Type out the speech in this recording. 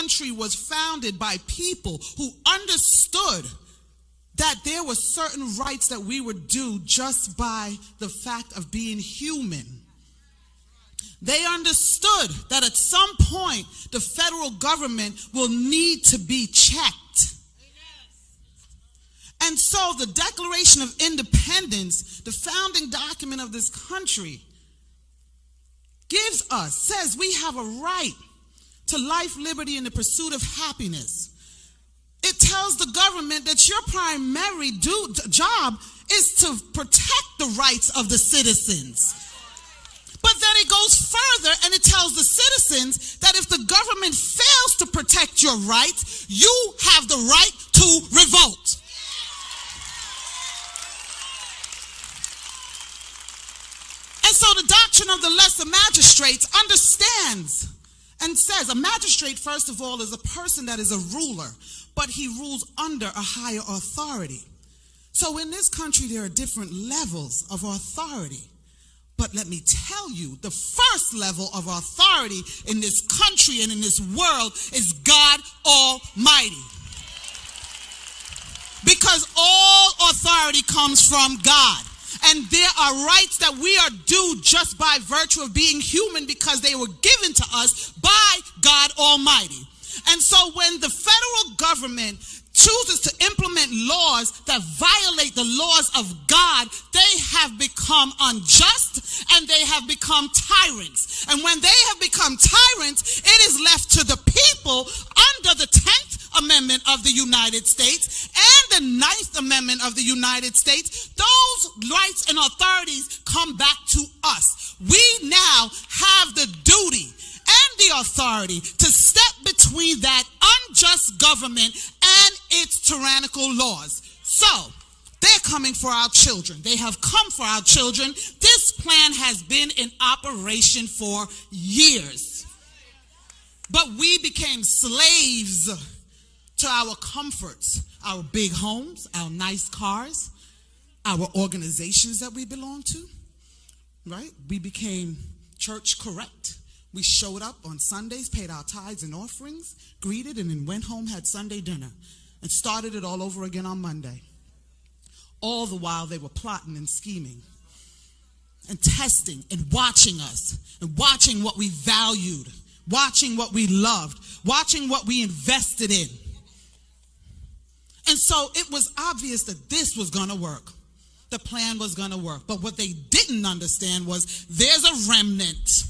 country was founded by people who understood that there were certain rights that we were due just by the fact of being human. They understood that at some point the federal government will need to be checked. And so the Declaration of Independence, the founding document of this country, says we have a right to life, liberty, and the pursuit of happiness. It tells the government that your primary job is to protect the rights of the citizens. But then it goes further and it tells the citizens that if the government fails to protect your rights, you have the right to revolt. And so the doctrine of the lesser magistrates understands and says a magistrate, first of all, is a person that is a ruler, but he rules under a higher authority. So in this country, there are different levels of authority. But let me tell you, the first level of authority in this country and in this world is God Almighty. Because all authority comes from God. And there are rights that we are due just by virtue of being human because they were given to us by God Almighty. And so when the federal government chooses to implement laws that violate the laws of God, they have become unjust and they have become tyrants. And when they have become tyrants, it is left to the people under the 10th Amendment of the United States and the 9th Amendment of the United States. Those rights and authorities come back to us. We now have the duty and the authority to step between that unjust government and its tyrannical laws. So, they're coming for our children. They have come for our children. This plan has been in operation for years. But we became slaves to our comforts, our big homes, our nice cars, our organizations that we belong to, right? We became church correct. We showed up on Sundays, paid our tithes and offerings, greeted, and then went home, had Sunday dinner, and started it all over again on Monday. All the while they were plotting and scheming and testing and watching us and watching what we valued, watching what we loved, watching what we invested in. And so it was obvious that this was going to work. The plan was going to work. But what they didn't understand was there's a remnant